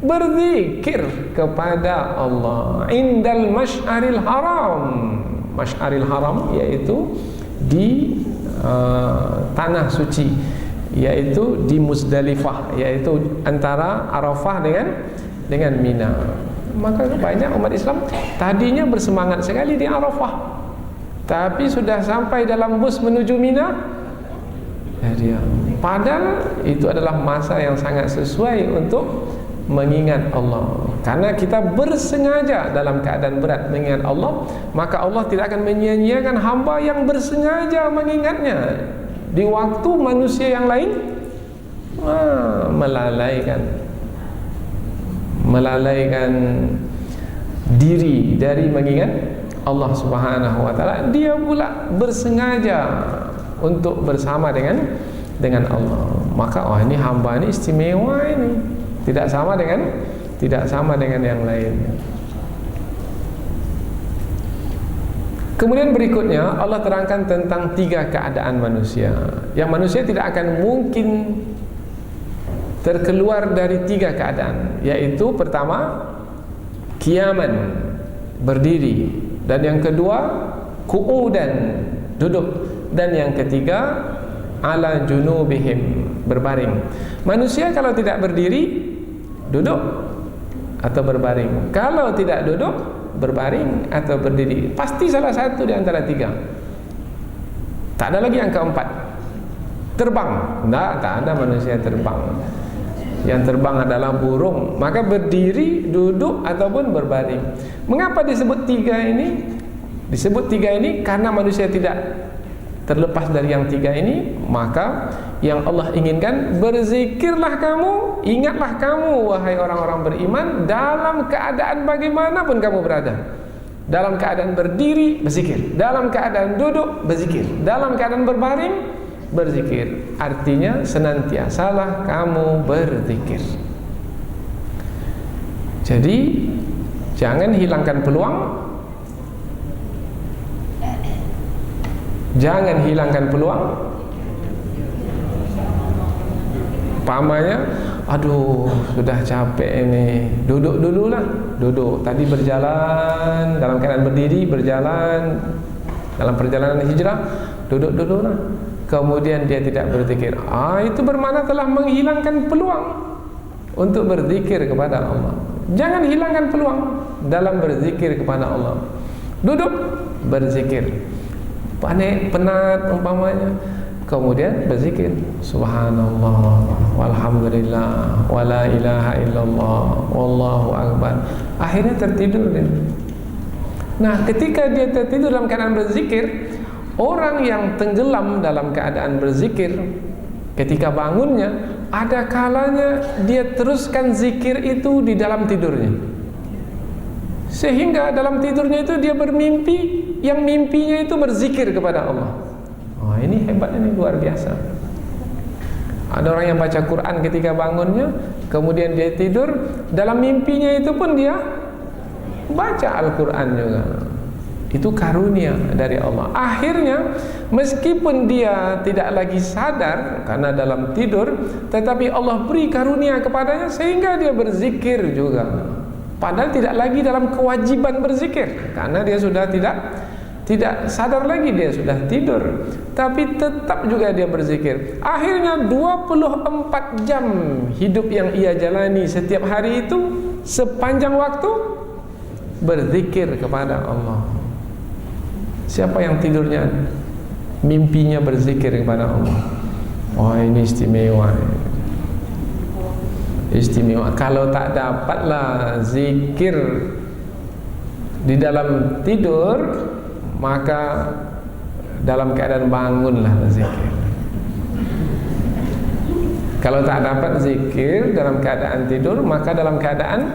berzikir kepada Allah indal masy'aril haram. Masy'aril haram yaitu di tanah suci, yaitu di Muzdalifah, yaitu antara Arafah dengan Mina. Maka banyak umat Islam tadinya bersemangat sekali di Arafah, tapi sudah sampai dalam bus menuju Mina, dia padahal itu adalah masa yang sangat sesuai untuk mengingat Allah. Karena kita bersengaja dalam keadaan berat mengingat Allah, maka Allah tidak akan menyia-nyiakan hamba yang bersengaja mengingatnya Di waktu manusia yang lain melalaikan diri dari mengingat Allah Subhanahu wa taala, dia pula bersengaja untuk bersama dengan Allah. Maka ini hamba ini istimewa, ini tidak sama dengan yang lain. Kemudian berikutnya Allah terangkan tentang 3 keadaan manusia, yang manusia tidak akan mungkin terkeluar dari 3 keadaan, yaitu pertama qiyaman, berdiri, dan yang kedua qu'udan, duduk, dan yang ketiga ala junubihim, berbaring. Manusia kalau tidak berdiri, duduk atau berbaring. Kalau tidak duduk, berbaring atau berdiri. Pasti salah satu di antara 3. Tak ada lagi yang keempat. Terbang, tak ada manusia terbang. Yang terbang adalah burung. Maka berdiri, duduk ataupun berbaring. Mengapa disebut 3 ini? Disebut 3 ini karena manusia tidak terlepas dari yang 3 ini. Maka yang Allah inginkan, berzikirlah kamu, ingatlah kamu wahai orang-orang beriman, dalam keadaan bagaimanapun kamu berada. Dalam keadaan berdiri, berzikir. Dalam keadaan duduk, berzikir. Dalam keadaan berbaring, berzikir. Artinya senantiasalah kamu berzikir. Jadi jangan hilangkan peluang. Jangan hilangkan peluang. Pamannya, aduh sudah capek ini, duduk dululah. Duduk, tadi berjalan, dalam keadaan berdiri, berjalan dalam perjalanan hijrah, duduk dululah. Kemudian dia tidak berzikir. Itu bermakna telah menghilangkan peluang untuk berzikir kepada Allah. Jangan hilangkan peluang dalam berzikir kepada Allah. Duduk, berzikir. Penat umpamanya, kemudian berzikir, subhanallah walhamdulillah wala ilaha illallah wallahu akbar. Akhirnya tertidur dia. Nah, ketika dia tertidur dalam keadaan berzikir, orang yang tenggelam dalam keadaan berzikir, ketika bangunnya, ada kalanya dia teruskan zikir itu di dalam tidurnya, sehingga dalam tidurnya itu dia bermimpi, yang mimpinya itu berzikir kepada Allah. Ini hebat, ini luar biasa. Ada orang yang baca Quran ketika bangunnya, kemudian dia tidur, dalam mimpinya itu pun dia baca Al-Quran juga. Itu karunia dari Allah. Akhirnya meskipun dia tidak lagi sadar karena dalam tidur, tetapi Allah beri karunia kepadanya sehingga dia berzikir juga. Padahal tidak lagi dalam kewajiban berzikir, karena dia sudah tidak sadar lagi, dia sudah tidur, tapi tetap juga dia berzikir. Akhirnya 24 jam hidup yang ia jalani setiap hari itu, sepanjang waktu berzikir kepada Allah. Siapa yang tidurnya mimpinya berzikir kepada Allah? Ini istimewa. Istimewa. Kalau tak dapatlah zikir di dalam tidur, maka dalam keadaan bangunlah berzikir. Kalau tak dapat zikir dalam keadaan tidur, maka dalam keadaan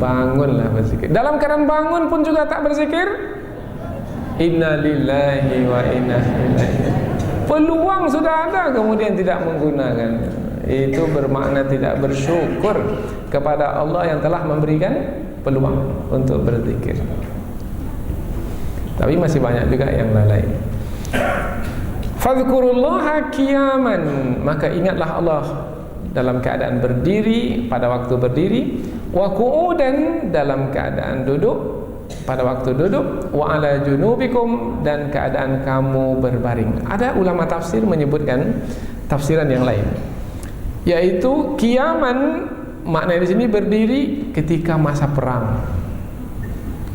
bangunlah berzikir. Dalam keadaan bangun pun juga tak berzikir, inna lillahi wa inna ilaihi. Peluang sudah ada, kemudian tidak menggunakan. Itu bermakna tidak bersyukur kepada Allah yang telah memberikan peluang untuk berzikir. Tapi masih banyak juga yang lalai. Fadhkurullaha qiyaman, maka ingatlah Allah dalam keadaan berdiri, pada waktu berdiri, wa qu'udan, dalam keadaan duduk, pada waktu duduk, wa ala junubikum, dan keadaan kamu berbaring. Ada ulama tafsir menyebutkan tafsiran yang lain, yaitu qiyaman maknanya di sini berdiri ketika masa perang.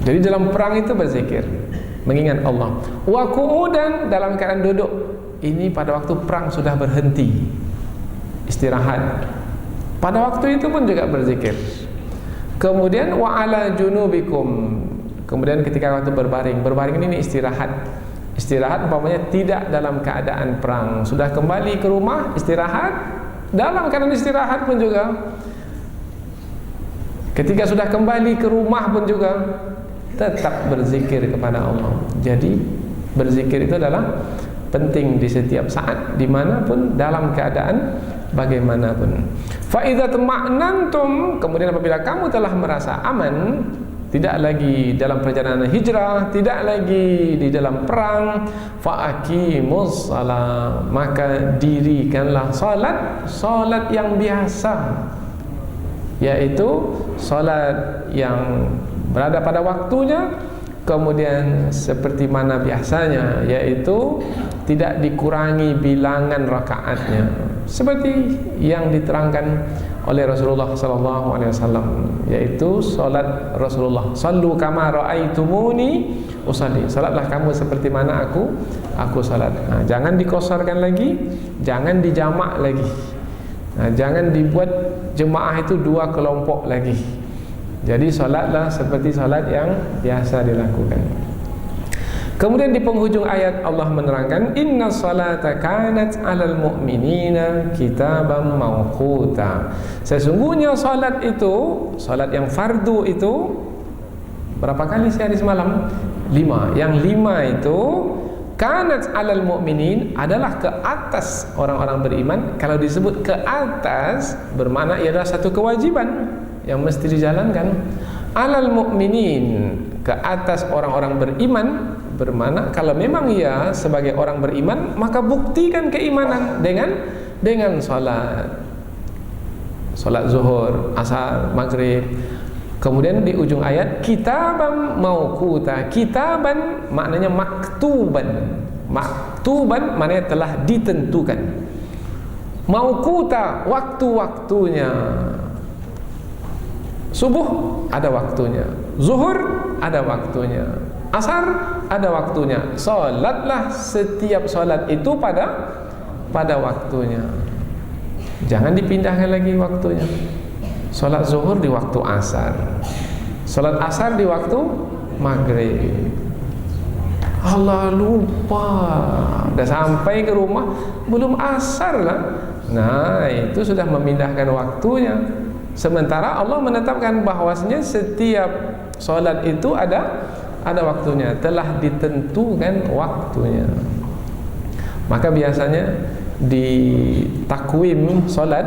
Jadi dalam perang itu berzikir, mengingat Allah. Wa qu'udan, dalam keadaan duduk, ini pada waktu perang sudah berhenti, istirahat, pada waktu itu pun juga berzikir. Kemudian wa ala junubikum, kemudian ketika waktu berbaring, berbaring ini istirahat, Istirahat umpamanya tidak dalam keadaan perang, sudah kembali ke rumah istirahat, dalam keadaan istirahat pun juga, ketika sudah kembali ke rumah pun juga tetap berzikir kepada Allah. Jadi berzikir itu adalah penting di setiap saat, dimanapun, dalam keadaan bagaimanapun. Fa idza tama'nantum, kemudian apabila kamu telah merasa aman, tidak lagi dalam perjalanan hijrah, tidak lagi di dalam perang, fa aqimus shalah, maka dirikanlah salat yang biasa, yaitu salat yang berada pada waktunya, kemudian seperti mana biasanya, yaitu tidak dikurangi bilangan rakaatnya, seperti yang diterangkan oleh Rasulullah SAW, yaitu salat Rasulullah, sallu kama ra'aitumuni usalli, salatlah kamu seperti mana aku salat. Nah, jangan dikosarkan lagi, jangan dijamak lagi. Nah, jangan dibuat jemaah itu dua kelompok lagi. Jadi salatlah seperti salat yang biasa dilakukan. Kemudian di penghujung ayat Allah menerangkan, inna salata kanat 'alal mu'minina kitaban mawquta. Sesungguhnya salat itu, salat yang fardu itu berapa kali sehari semalam? 5. Yang 5 itu kanat 'alal mu'minin, adalah ke atas orang-orang beriman. Kalau disebut ke atas, bermakna ia adalah satu kewajiban yang mesti dijalankan. 'Alal mu'minin, ke atas orang-orang beriman, bermakna kalau memang ia sebagai orang beriman, maka buktikan keimanan dengan salat zuhur, asar, maghrib. Kemudian di ujung ayat kitaban mauquta, kitaban maknanya maktuban. Maktuban maknanya telah ditentukan. Mauquta, waktu-waktunya. Subuh ada waktunya, zuhur ada waktunya, asar ada waktunya. Salatlah setiap salat itu pada waktunya. Jangan dipindahkan lagi waktunya. Salat zuhur di waktu asar, salat asar di waktu maghrib. Allah, lupa, udah sampai ke rumah belum asar lah. Nah, itu sudah memindahkan waktunya. Sementara Allah menetapkan bahwasanya setiap salat itu ada waktunya, telah ditentukan waktunya. Maka biasanya di takwim salat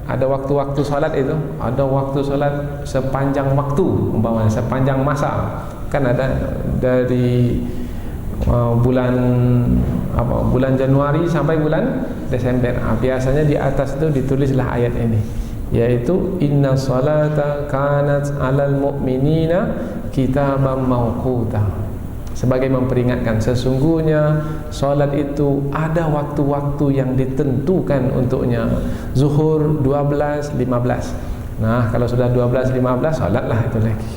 ada waktu-waktu salat itu, ada waktu salat sepanjang waktu, umpamanya sepanjang masa. Kan ada dari bulan Januari sampai bulan Desember. Biasanya di atas itu ditulislah ayat ini, yaitu inna salata kanat 'alal mu'minina kitaban mawquta, sebagai memperingatkan sesungguhnya salat itu ada waktu-waktu yang ditentukan untuknya. Zuhur 12.15. Nah, kalau sudah 12.15 salatlah itu lagi.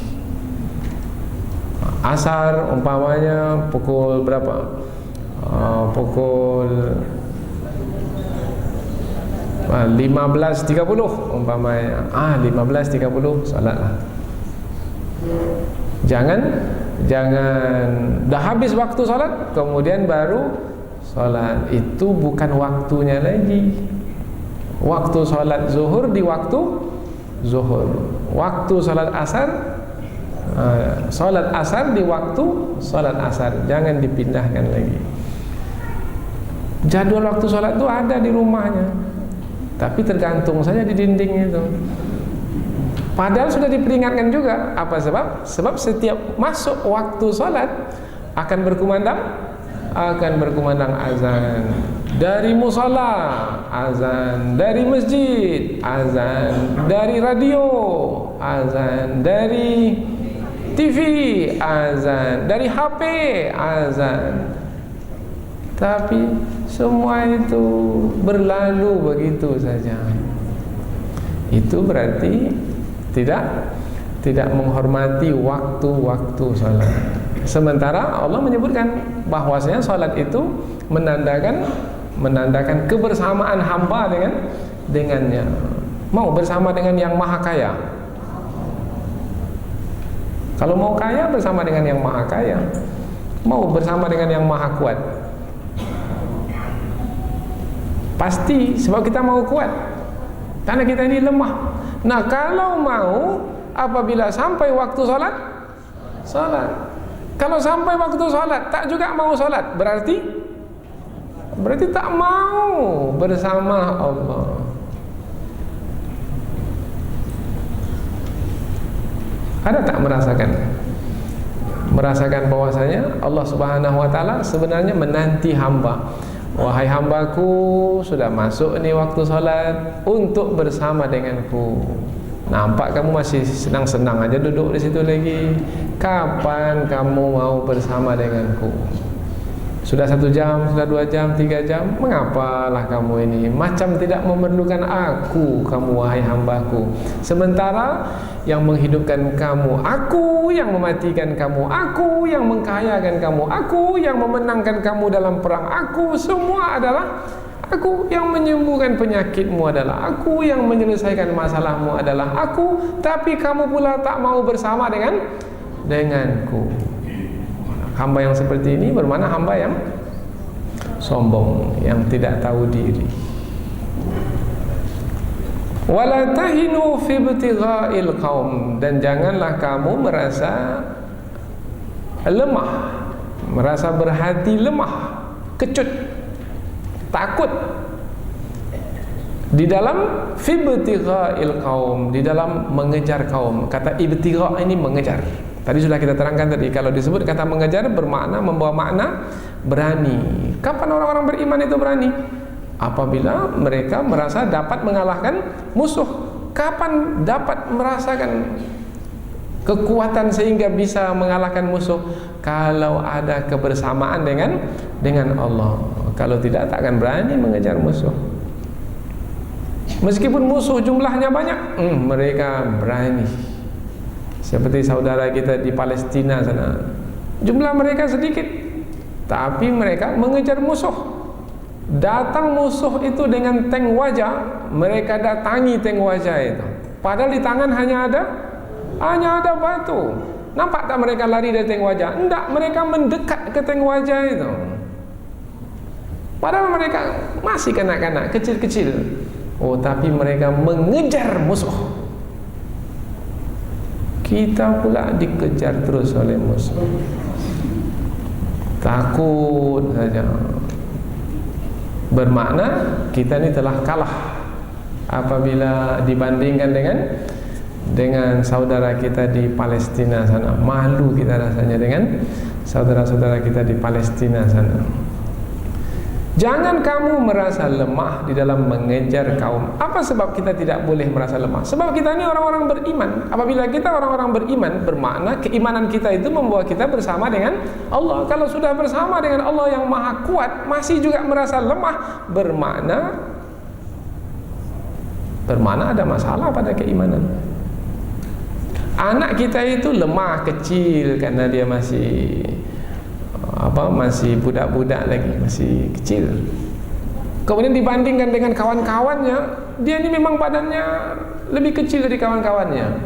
Asar umpamanya pukul berapa? Pukul 15.30 umpamanya. 15.30 salatlah. Jangan dah habis waktu salat kemudian baru salat. Itu bukan waktunya lagi. Waktu salat zuhur di waktu zuhur. Waktu salat asar, salat asar di waktu salat asar. Jangan dipindahkan lagi. Jadwal waktu salat itu ada di rumahnya, tapi tergantung saja di dinding itu. Padahal sudah diperingatkan juga. Apa sebab? Sebab setiap masuk waktu salat akan berkumandang azan dari musala, azan dari masjid, azan dari radio, azan dari TV, azan dari HP, azan. Tapi semua itu berlalu begitu saja. Itu berarti tidak menghormati waktu-waktu salat. Sementara Allah menyebutkan bahwasanya salat itu menandakan kebersamaan hamba dengannya. Mau bersama dengan yang maha kaya. Kalau mau kaya bersama dengan yang maha kaya. mau bersama dengan yang maha kuat? Pasti, sebab kita mau kuat, karena kita ini lemah. Nah, kalau mau, apabila sampai waktu sholat, kalau sampai waktu sholat tak juga mau sholat, berarti tak mau bersama Allah. Ada tak merasakan bahwasanya Allah Subhanahu wa taala sebenarnya menanti hamba? Wahai hambaku, sudah masuk nih waktu salat untuk bersama denganku. Nampak kamu masih senang-senang aja duduk di situ lagi. Kapan kamu mau bersama denganku? Sudah 1 jam, sudah 2 jam, 3 jam. Mengapalah kamu ini macam tidak memerlukan aku, kamu wahai hambaku. Sementara yang menghidupkan kamu aku, yang mematikan kamu aku, yang mengkayakan kamu aku, yang memenangkan kamu dalam perang aku, semua adalah aku. Yang menyembuhkan penyakitmu adalah aku, yang menyelesaikan masalahmu adalah aku. Tapi kamu pula tak mau bersama denganku. Hamba yang seperti ini bermakna hamba yang sombong, yang tidak tahu diri. Wala tahinu fi ibtigha'il qaum, dan janganlah kamu merasa lemah, merasa berhati lemah, kecut, takut di dalam fi ibtigha'il qaum, di dalam mengejar kaum. Kata ibtigha' ini mengejar. Tadi sudah kita terangkan tadi, kalau disebut kata mengejar bermakna, membawa makna berani. Kapan orang-orang beriman itu berani? Apabila mereka merasa dapat mengalahkan musuh. Kapan dapat merasakan kekuatan sehingga bisa mengalahkan musuh? Kalau ada kebersamaan dengan Allah. Kalau tidak, tak akan berani mengejar musuh. Meskipun musuh jumlahnya banyak, mereka berani. Seperti saudara kita di Palestina sana, jumlah mereka sedikit, tapi mereka mengejar musuh. Datang musuh itu dengan tank wajah, mereka datangi tank wajah itu. Padahal di tangan hanya ada batu. Nampak tak mereka lari dari tank wajah? Tidak, mereka mendekat ke tank wajah itu. Padahal mereka masih kanak-kanak, kecil-kecil. Oh, tapi mereka mengejar musuh. Kita pula dikejar terus oleh musuh. Takut saja. Bermakna kita ini telah kalah apabila dibandingkan dengan saudara kita di Palestina sana. Malu kita rasanya dengan saudara-saudara kita di Palestina sana. Jangan kamu merasa lemah di dalam mengejar kaum. Apa sebab kita tidak boleh merasa lemah? Sebab kita ini orang-orang beriman. Apabila kita orang-orang beriman, bermakna keimanan kita itu membawa kita bersama dengan Allah. Kalau sudah bersama dengan Allah yang maha kuat, masih juga merasa lemah, bermakna ada masalah pada keimanan. Anak kita itu lemah, kecil, karena dia masih budak-budak lagi, masih kecil. Kemudian dibandingkan dengan kawan-kawannya, dia ini memang badannya lebih kecil dari kawan-kawannya,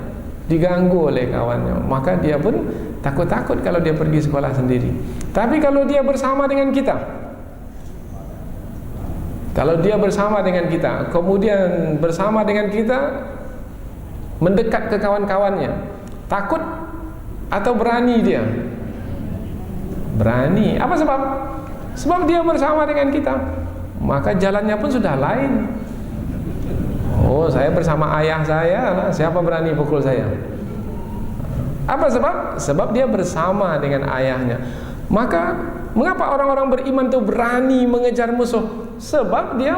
diganggu oleh kawannya, maka dia pun takut-takut kalau dia pergi sekolah sendiri. Tapi kalau dia bersama dengan kita, kemudian bersama dengan kita mendekat ke kawan-kawannya, takut atau berani dia? Berani. Apa sebab? Sebab dia bersama dengan kita, maka jalannya pun sudah lain. Oh, saya bersama ayah saya, siapa berani pukul saya? Apa sebab? Sebab dia bersama dengan ayahnya. Maka mengapa orang-orang beriman itu berani mengejar musuh? Sebab dia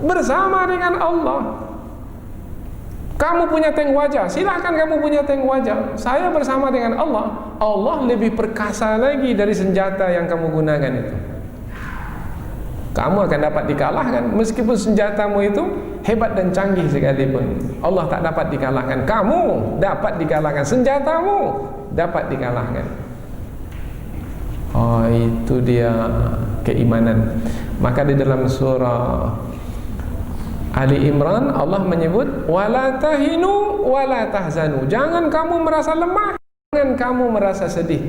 bersama dengan Allah. Kamu punya tank wajah, silahkan kamu punya tank wajah. Saya bersama dengan Allah. Allah lebih perkasa lagi dari senjata yang kamu gunakan itu. Kamu akan dapat dikalahkan. Meskipun senjatamu itu hebat dan canggih sekalipun, Allah tak dapat dikalahkan. Kamu dapat dikalahkan, senjatamu dapat dikalahkan. Oh, itu dia keimanan. Maka di dalam surah Ali Imran Allah menyebut wala tahinu wala tahzanu. Jangan kamu merasa lemah, jangan kamu merasa sedih.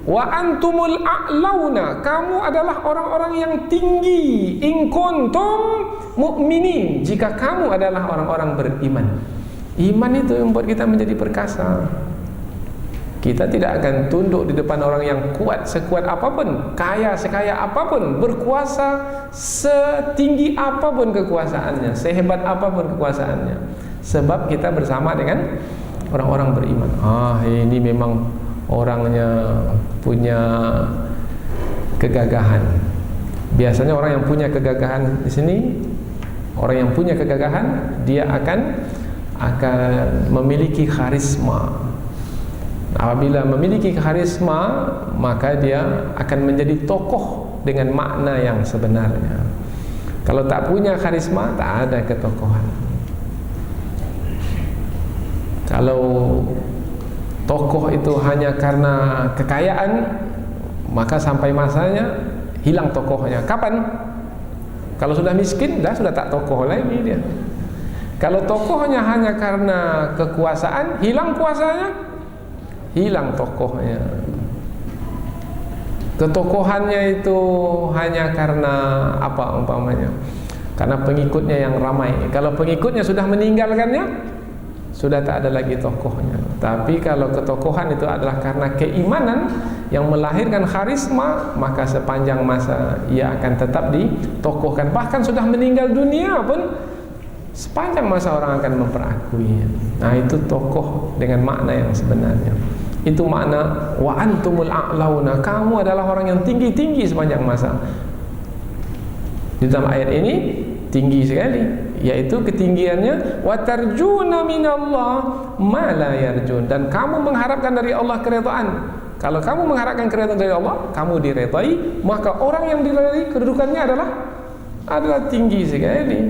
Wa antumul a'launa, kamu adalah orang-orang yang tinggi. In kuntum mu'minin, jika kamu adalah orang-orang beriman. Iman itu yang membuat kita menjadi perkasa. Kita tidak akan tunduk di depan orang yang kuat sekuat apapun, kaya sekaya apapun, berkuasa setinggi apapun kekuasaannya, sehebat apapun kekuasaannya. Sebab kita bersama dengan orang-orang beriman. Ini memang orangnya punya kegagahan. Biasanya orang yang punya kegagahan di sini, orang yang punya kegagahan, dia akan memiliki karisma. Apabila memiliki karisma, maka dia akan menjadi tokoh dengan makna yang sebenarnya. Kalau tak punya karisma, tak ada ketokohan. Kalau tokoh itu hanya karena kekayaan, maka sampai masanya hilang tokohnya. Kapan? Kalau sudah miskin, sudah tak tokoh lagi dia. Kalau tokohnya hanya karena kekuasaan, hilang kuasanya, hilang tokohnya. Ketokohannya itu hanya karena apa umpamanya? Karena pengikutnya yang ramai. Kalau pengikutnya sudah meninggalkannya, sudah tak ada lagi tokohnya. Tapi kalau ketokohan itu adalah karena keimanan yang melahirkan karisma, maka sepanjang masa ia akan tetap ditokohkan. Bahkan sudah meninggal dunia pun sepanjang masa orang akan memperakuinya. Nah, itu tokoh dengan makna yang sebenarnya. Itu makna wa antumul a'launa, kamu adalah orang yang tinggi-tinggi sepanjang masa. Di dalam ayat ini tinggi sekali, yaitu ketinggiannya wa tarjuna minallah ma la yarjun, dan kamu mengharapkan dari Allah keredaan. Kalau kamu mengharapkan keredaan dari Allah, kamu diredai, maka orang yang diredai kedudukannya adalah tinggi sekali.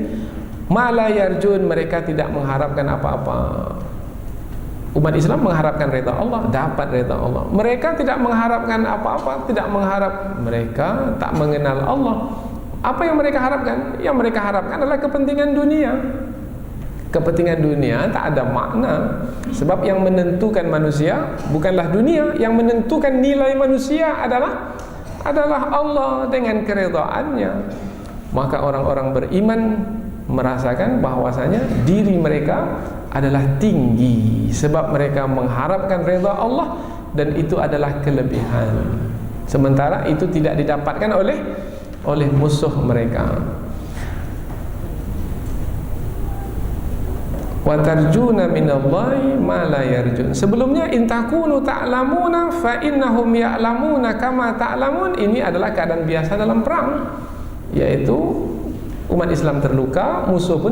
Ma la yarjun, mereka tidak mengharapkan apa-apa. Umat Islam mengharapkan redha Allah, dapat redha Allah. Mereka tidak mengharapkan apa-apa, tidak mengharap, mereka tak mengenal Allah. Apa yang mereka harapkan? Yang mereka harapkan adalah kepentingan dunia. Kepentingan dunia tak ada makna. Sebab yang menentukan manusia bukanlah dunia, yang menentukan nilai manusia adalah Allah dengan keredaannya. Maka orang-orang beriman merasakan bahwasanya diri mereka adalah tinggi, sebab mereka mengharapkan redha Allah, dan itu adalah kelebihan. Sementara itu tidak didapatkan oleh musuh mereka. Wa tarjuna minallahi ma la yarjun. Sebelumnya in takunu ta'lamuna fa innahum ya'lamuna kama ta'lamun. Ini adalah keadaan biasa dalam perang, yaitu umat Islam terluka, musuh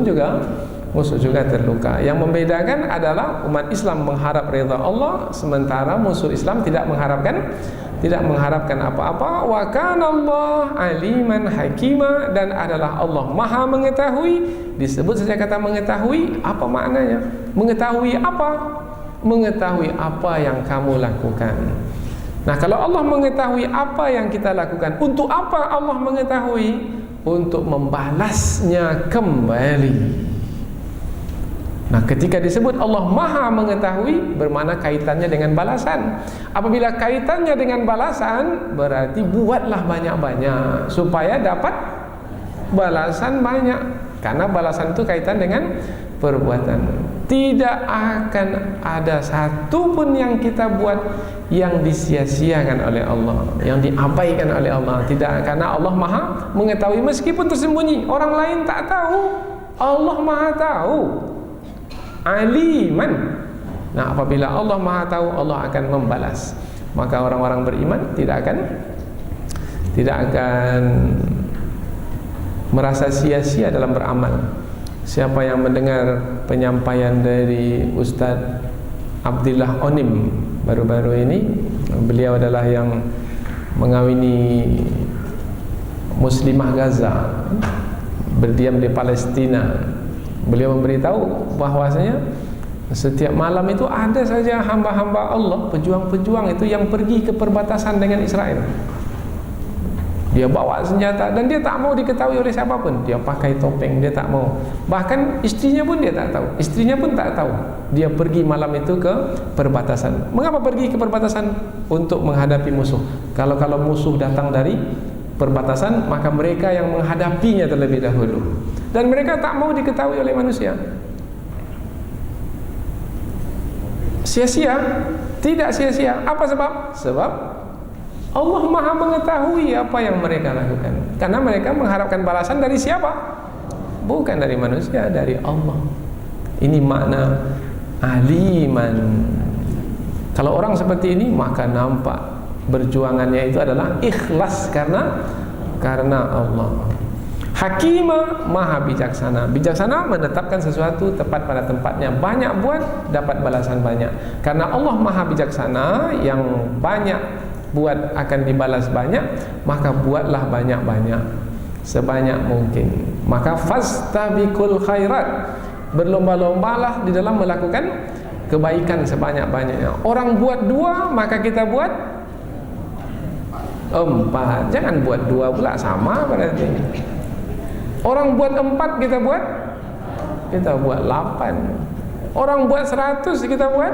juga terluka. Yang membedakan adalah umat Islam mengharap redha Allah, sementara musuh Islam tidak mengharapkan apa-apa. Wa kana Allah aliman hakima, dan adalah Allah Maha mengetahui. Disebut saja kata mengetahui, apa maknanya? Mengetahui apa? Mengetahui apa yang kamu lakukan. Nah, kalau Allah mengetahui apa yang kita lakukan, untuk apa Allah mengetahui? Untuk membalasnya kembali. Nah, ketika disebut Allah Maha mengetahui, bermakna kaitannya dengan balasan. Apabila kaitannya dengan balasan, berarti buatlah banyak-banyak supaya dapat balasan banyak. Karena balasan itu kaitan dengan perbuatan. Tidak akan ada satu pun yang kita buat yang disia-siakan oleh Allah, yang diabaikan oleh Allah. Tidak, karena Allah Maha mengetahui meskipun tersembunyi, orang lain tak tahu, Allah Maha tahu. Aliman. Nah, apabila Allah Maha tahu, Allah akan membalas. Maka orang-orang beriman tidak akan merasa sia-sia dalam beramal. Siapa yang mendengar penyampaian dari Ustadz Abdillah Onim baru-baru ini, beliau adalah yang mengawini Muslimah Gaza, berdiam di Palestina. Beliau memberitahu bahwasanya setiap malam itu ada saja hamba-hamba Allah, pejuang-pejuang itu yang pergi ke perbatasan dengan Israel. Dia bawa senjata dan dia tak mau diketahui oleh siapapun. Dia pakai topeng, dia tak mau. Bahkan istrinya pun dia tak tahu. Istrinya pun tak tahu. Dia pergi malam itu ke perbatasan. Mengapa pergi ke perbatasan? Untuk menghadapi musuh. Kalau musuh datang dari perbatasan, maka mereka yang menghadapinya terlebih dahulu. Dan mereka tak mau diketahui oleh manusia. Sia-sia? Tidak sia-sia. Apa sebab? Sebab Allah Maha mengetahui apa yang mereka lakukan. Karena mereka mengharapkan balasan dari siapa? Bukan dari manusia, dari Allah. Ini makna aliman. Kalau orang seperti ini, maka nampak berjuangannya itu adalah ikhlas karena Allah. Hakimah, maha bijaksana. Bijaksana menetapkan sesuatu tepat pada tempatnya. Banyak buat, dapat balasan banyak. Karena Allah maha bijaksana, yang banyak buat akan dibalas banyak, maka buatlah banyak-banyak, sebanyak mungkin. Maka fastabiqul khairat, berlomba-lombalah di dalam melakukan kebaikan sebanyak-banyaknya. Orang buat 2, maka kita buat 4. Jangan buat 2 pula, sama berarti. Orang buat 4, kita buat 8. Orang buat 100, kita buat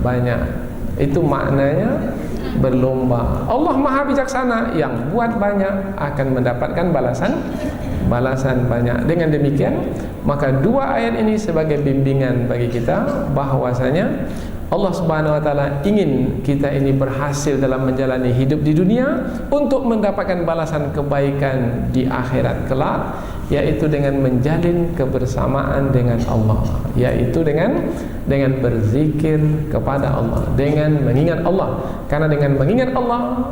banyak. Itu maknanya berlomba. Allah maha bijaksana, yang buat banyak akan mendapatkan balasan banyak. Dengan demikian, maka 2 ayat ini sebagai bimbingan bagi kita bahwasanya Allah Subhanahu wa taala ingin kita ini berhasil dalam menjalani hidup di dunia untuk mendapatkan balasan kebaikan di akhirat kelak, yaitu dengan menjalin kebersamaan dengan Allah, yaitu dengan berzikir kepada Allah, dengan mengingat Allah. Karena dengan mengingat Allah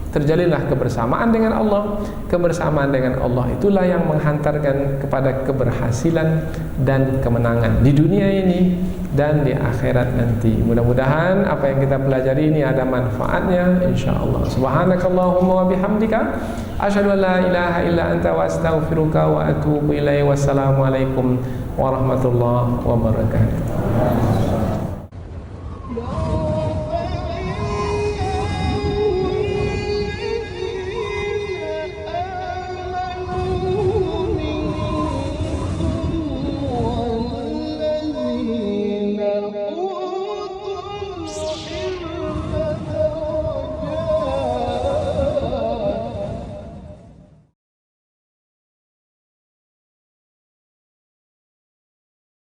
terjalinlah kebersamaan dengan Allah. Kebersamaan dengan Allah itulah yang menghantarkan kepada keberhasilan dan kemenangan di dunia ini dan di akhirat nanti. Mudah-mudahan apa yang kita pelajari ini ada manfaatnya, insyaallah. Subhanakallahumma wa bihamdika asyhadu an la ilaha illa anta wa astaghfiruka wa atubu ilaik. Wassalamualaikum warahmatullahi wabarakatuh.